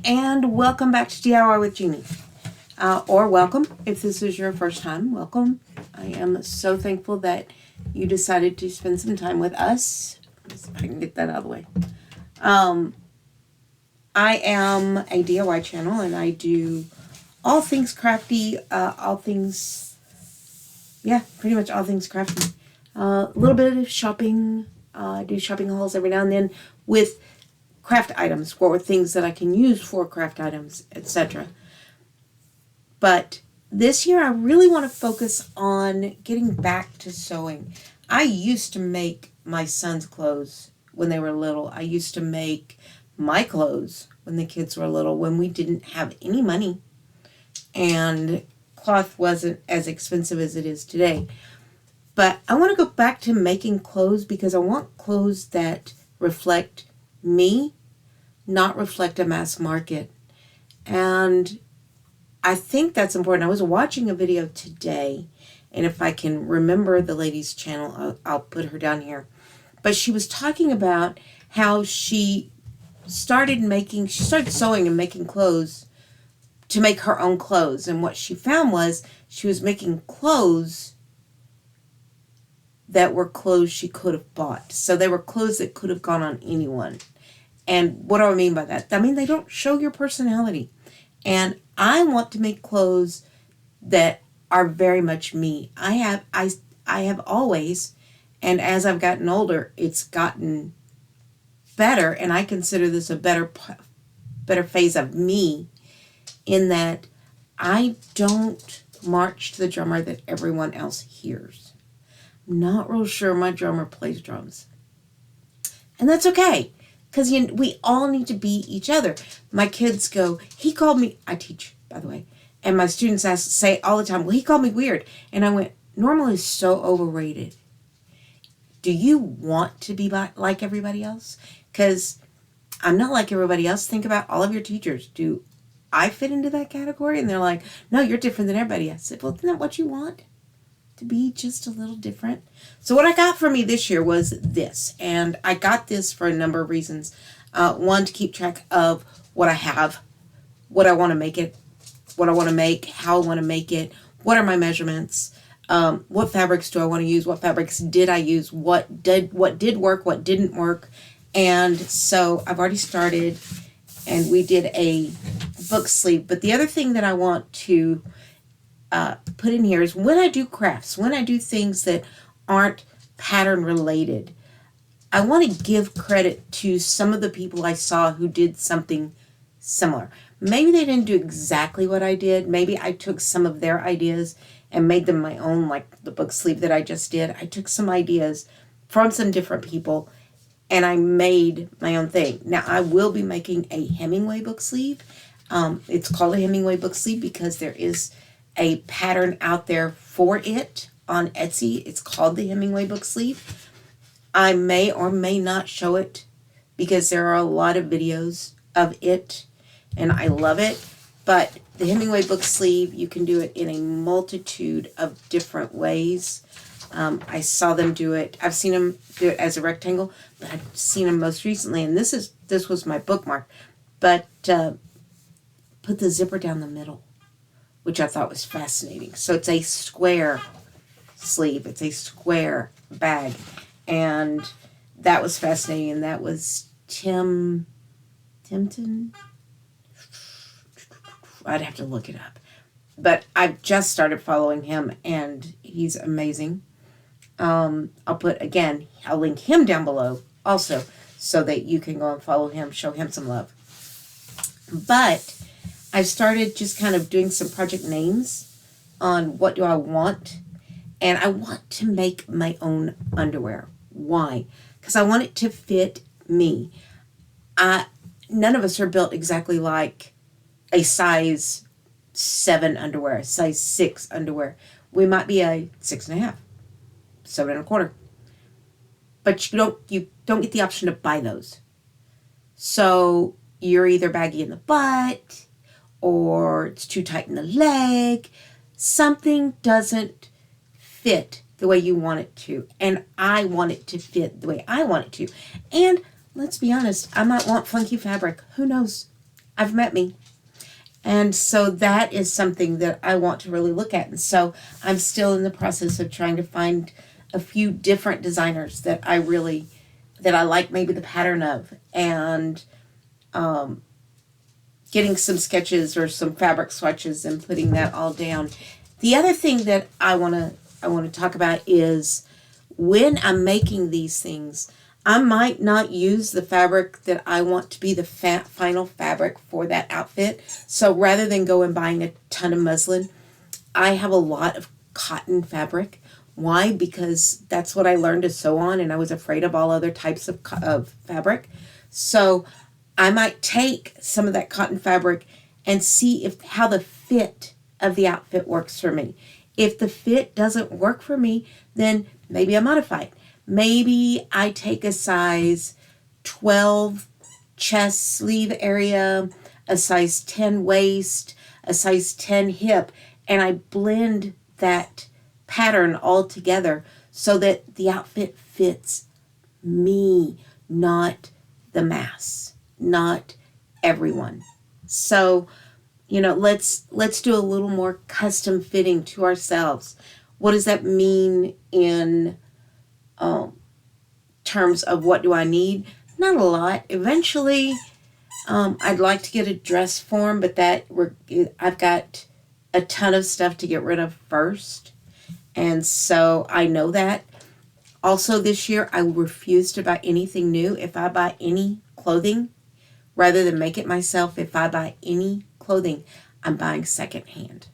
And welcome back to DIY with Jeannie. Or welcome, if this is your first time, welcome. I am so thankful that you decided to spend some time with us. Let's see if I can get that out of the way. I am a DIY channel and I do all things crafty, pretty much all things crafty. A little bit of shopping. I do shopping hauls every now and then with craft items or things that I can use for craft items, etc. But this year I really want to focus on getting back to sewing. I used to make my son's clothes when they were little. I used to make my clothes when the kids were little, when we didn't have any money and cloth wasn't as expensive as it is today. But I want to go back to making clothes because I want clothes that reflect me, not reflect a mass market. And I think that's important. I was watching a video today, and if I can remember the lady's channel, I'll put her down here. But she was talking about how she started sewing and making clothes to make her own clothes. And what she found was she was making clothes that were clothes she could have bought. So they were clothes that could have gone on anyone. And what do I mean by that? I mean, they don't show your personality. And I want to make clothes that are very much me. I have always, and as I've gotten older, it's gotten better. And I consider this a better phase of me in that I don't march to the drummer that everyone else hears. I'm not real sure my drummer plays drums. And that's okay. Because we all need to be each other. My kids go, he called me, I teach, by the way, and my students say all the time, well, he called me weird. And I went, normal is so overrated. Do you want to be like everybody else? Because I'm not like everybody else. Think about all of your teachers. Do I fit into that category? And they're like, no, you're different than everybody. I said, well, isn't that what you want? To be just a little different. So what I got for me this year was this, and I got this for a number of reasons. One, to keep track of what I have, what I want to make it, what I want to make, how I want to make it, what are my measurements, what fabrics do I want to use, what fabrics did I use, what did work, what didn't work. And so I've already started, and we did a book sleeve. But the other thing that I want to put in here is when I do crafts, when I do things that aren't pattern related, I want to give credit to some of the people I saw who did something similar. Maybe they didn't do exactly what I did. Maybe I took some of their ideas and made them my own, like the book sleeve that I just did. I took some ideas from some different people and I made my own thing. Now I will be making a Hemmingway book sleeve. It's called a Hemmingway book sleeve because there is a pattern out there for it on Etsy. It's called the Hemmingway book sleeve. I may or may not show it because there are a lot of videos of it and I love it. But the Hemmingway book sleeve, you can do it in a multitude of different ways. I saw them do it. I've seen them do it as a rectangle, but I've seen them most recently, and this was my bookmark. But put the zipper down the middle, which I thought was fascinating. So it's a square sleeve. It's a square bag. And that was fascinating. And that was Timton? I'd have to look it up. But I've just started following him, and he's amazing. I'll link him down below also so that you can go and follow him, show him some love. But I started just kind of doing some project names on what do I want. And I want to make my own underwear. Why? Because I want it to fit me. None of us are built exactly like a size 7 underwear, a size 6 underwear. We might be a 6.5, 7.25. But you don't get the option to buy those. So you're either baggy in the butt, or it's too tight in the leg. Something doesn't fit the way you want it to. And I want it to fit the way I want it to. And let's be honest, I might want funky fabric. Who knows? I've met me. And so that is something that I want to really look at. And so I'm still in the process of trying to find a few different designers that I like maybe the pattern of, and getting some sketches or some fabric swatches and putting that all down. The other thing that I want to talk about is when I'm making these things, I might not use the fabric that I want to be the final fabric for that outfit. So rather than go and buying a ton of muslin, I have a lot of cotton fabric. Why? Because that's what I learned to sew on, and I was afraid of all other types of fabric. So I might take some of that cotton fabric and see how the fit of the outfit works for me. If the fit doesn't work for me, then maybe I modify it. Maybe I take a size 12 chest sleeve area, a size 10 waist, a size 10 hip, and I blend that pattern all together so that the outfit fits me, not the mass, not everyone. So, let's do a little more custom fitting to ourselves. What does that mean in terms of what do I need? Not a lot. Eventually, I'd like to get a dress form, but I've got a ton of stuff to get rid of first. And so I know that. Also this year, I refuse to buy anything new. If I buy any clothing, rather than make it myself, if I buy any clothing, I'm buying secondhand.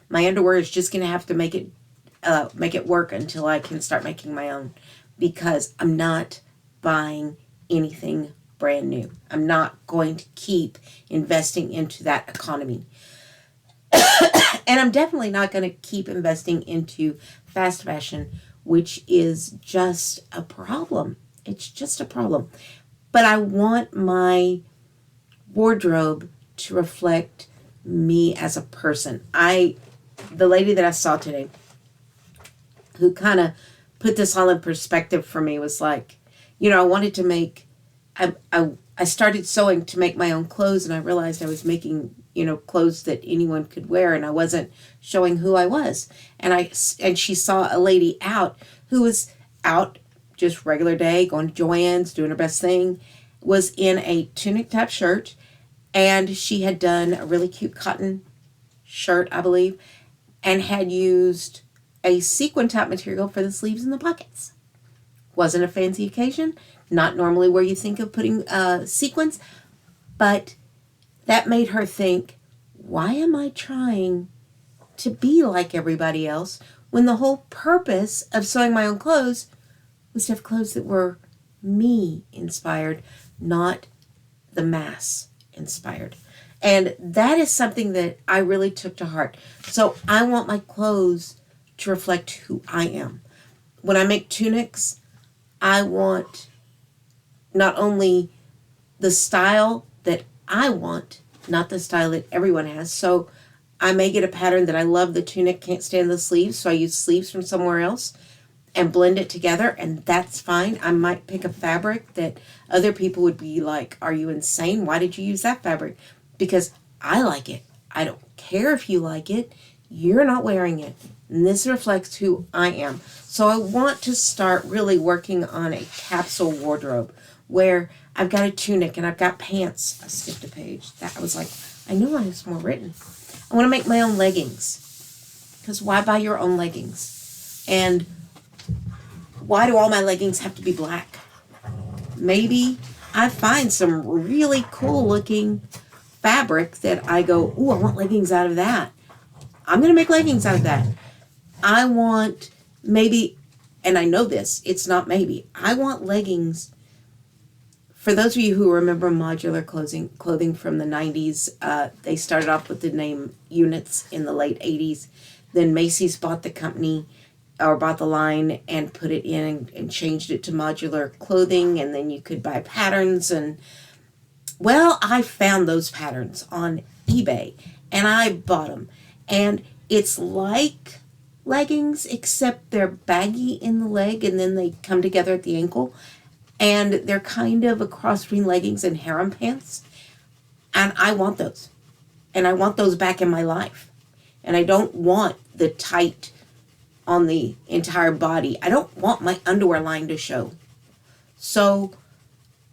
My underwear is just going to have to make it work until I can start making my own, because I'm not buying anything brand new. I'm not going to keep investing into that economy. And I'm definitely not going to keep investing into fast fashion, which is just a problem. It's just a problem. But I want my wardrobe to reflect me as a person. The lady that I saw today, who kind of put this all in perspective for me, was like, I wanted to make, I started sewing to make my own clothes, and I realized I was making, clothes that anyone could wear, and I wasn't showing who I was. And she saw a lady out who was out just regular day, going to Joann's, doing her best thing, was in a tunic type shirt, and she had done a really cute cotton shirt, I believe, and had used a sequin type material for the sleeves and the pockets. Wasn't a fancy occasion, not normally where you think of putting sequins, but that made her think, why am I trying to be like everybody else when the whole purpose of sewing my own clothes was to have clothes that were me inspired, not the mass inspired. And that is something that I really took to heart. So I want my clothes to reflect who I am. When I make tunics, I want not only the style that I want, not the style that everyone has. So I may get a pattern that I love the tunic, can't stand the sleeves, so I use sleeves from somewhere else and blend it together, and that's fine. I might pick a fabric that other people would be like, are you insane? Why did you use that fabric? Because I like it. I don't care if you like it. You're not wearing it. And this reflects who I am. So I want to start really working on a capsule wardrobe where I've got a tunic and I've got pants. I skipped a page. I was like, I knew I was more written. I want to make my own leggings. Because why buy your own leggings? And why do all my leggings have to be black? Maybe I find some really cool looking fabric that I go, ooh, I want leggings out of that. I'm going to make leggings out of that. I want maybe, and I know this, it's not maybe, I want leggings. For those of you who remember modular clothing from the 90s, they started off with the name Units in the late 80s. Then Macy's bought the company, or bought the line, and put it in and changed it to modular clothing, and then you could buy patterns. And well, I found those patterns on eBay and I bought them, and it's like leggings, except they're baggy in the leg and then they come together at the ankle, and they're kind of a cross between leggings and harem pants. And I want those. And I want those back in my life. And I don't want the tight on the entire body. I don't want my underwear line to show. So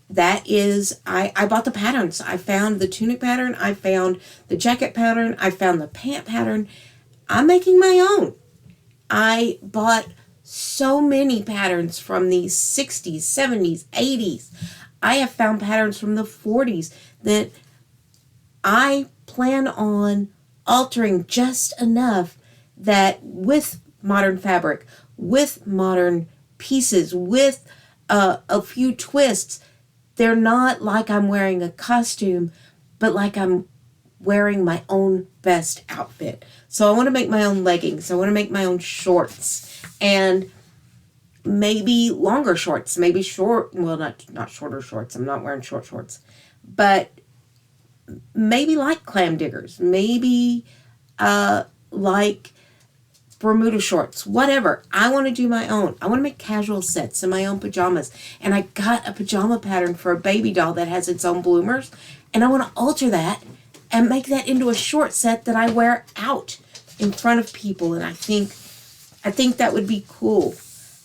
that is, I bought the patterns. I found the tunic pattern. I found the jacket pattern. I found the pant pattern. I'm making my own. I bought so many patterns from the 60s, 70s, 80s. I have found patterns from the 40s that I plan on altering just enough that with modern fabric, with modern pieces, with a few twists, they're not like I'm wearing a costume, but like I'm wearing my own best outfit. So I want to make my own leggings. I want to make my own shorts, and maybe longer shorts, maybe short, well, not shorter shorts. I'm not wearing short shorts, but maybe like clam diggers, maybe like Bermuda shorts, whatever. I want to do my own. I want to make casual sets in my own pajamas. And I got a pajama pattern for a baby doll that has its own bloomers. And I want to alter that and make that into a short set that I wear out in front of people. And I think that would be cool.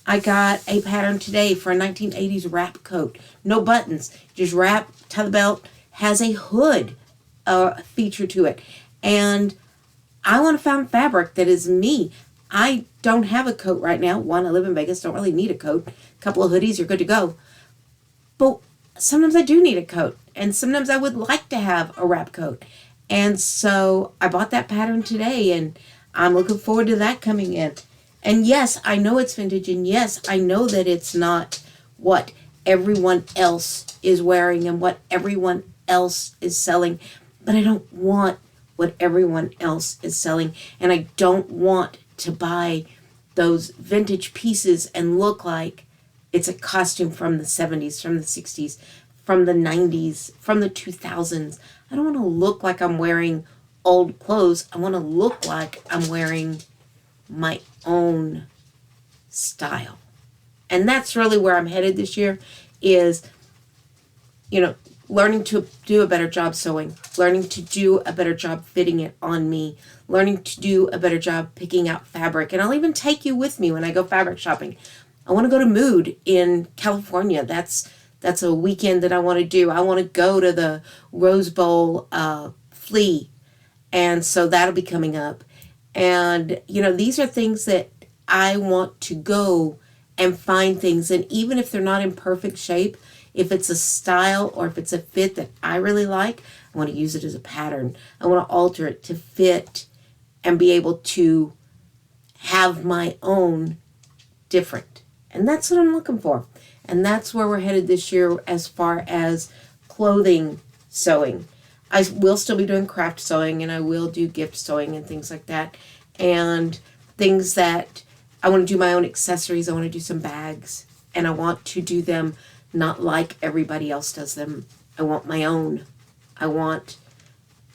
I got a pattern today for a 1980s wrap coat. No buttons. Just wrap, tie the belt, has a hood feature to it. And I want to find fabric that is me. I don't have a coat right now. One, I live in Vegas, don't really need a coat. A couple of hoodies, you're good to go. But sometimes I do need a coat. And sometimes I would like to have a wrap coat. And so I bought that pattern today, and I'm looking forward to that coming in. And yes, I know it's vintage, and yes, I know that it's not what everyone else is wearing and what everyone else is selling. But I don't want what everyone else is selling, and I don't want to buy those vintage pieces and look like it's a costume from the 70s, from the 60s, from the 90s, from the 2000s. I don't want to look like I'm wearing old clothes. I want to look like I'm wearing my own style. And that's really where I'm headed this year, is, learning to do a better job sewing, learning to do a better job fitting it on me, learning to do a better job picking out fabric. And I'll even take you with me when I go fabric shopping. I want to go to Mood in California. That's a weekend that I want to do. I want to go to the Rose Bowl flea. And so that'll be coming up. And, these are things that I want to go and find things. And even if they're not in perfect shape, if it's a style or if it's a fit that I really like, I want to use it as a pattern. I want to alter it to fit and be able to have my own different. And that's what I'm looking for. And that's where we're headed this year as far as clothing sewing. I will still be doing craft sewing, and I will do gift sewing and things like that. And things that I want to do my own accessories. I want to do some bags, and I want to do them not like everybody else does them. I want my own. I want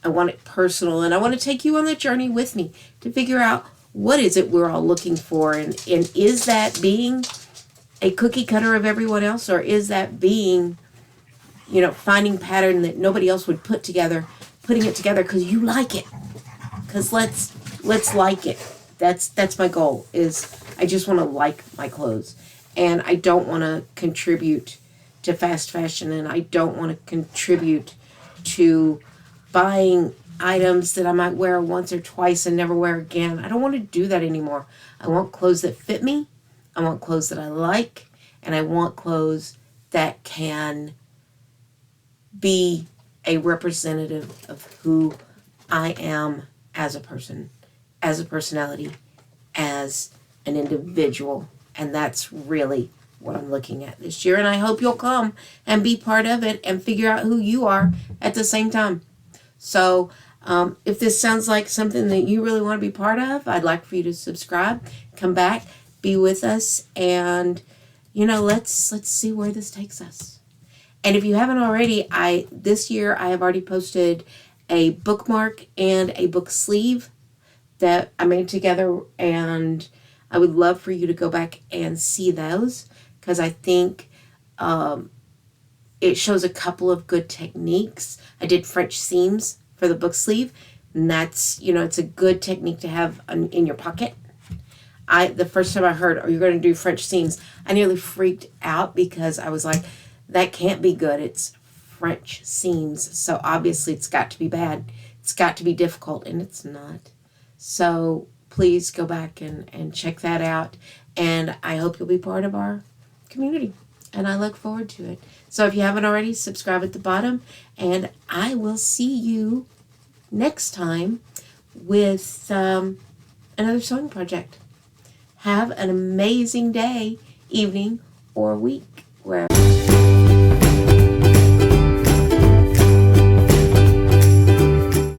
it personal, and I want to take you on that journey with me to figure out what is it we're all looking for, and is that being a cookie cutter of everyone else, or is that being, finding pattern that nobody else would put together, putting it together because you like it. Because let's like it. That's my goal, is I just want to like my clothes, and I don't want to contribute to fast fashion, and I don't want to contribute to buying items that I might wear once or twice and never wear again. I don't want to do that anymore. I want clothes that fit me. I want clothes that I like, and I want clothes that can be a representative of who I am as a person, as a personality, as an individual. And that's really what I'm looking at this year. And I hope you'll come and be part of it and figure out who you are at the same time. So if this sounds like something that you really want to be part of, I'd like for you to subscribe, come back, be with us, and let's see where this takes us. And if you haven't already, this year I have already posted a bookmark and a book sleeve that I made together, and I would love for you to go back and see those, because I think it shows a couple of good techniques. I did French seams for the book sleeve, and that's, it's a good technique to have in your pocket. The first time I heard, you're going to do French seams, I nearly freaked out because I was like, that can't be good. It's French seams. So obviously it's got to be bad. It's got to be difficult, and it's not. So please go back and check that out. And I hope you'll be part of our community. And I look forward to it. So if you haven't already, subscribe at the bottom. And I will see you next time with another sewing project. Have an amazing day, evening, or week.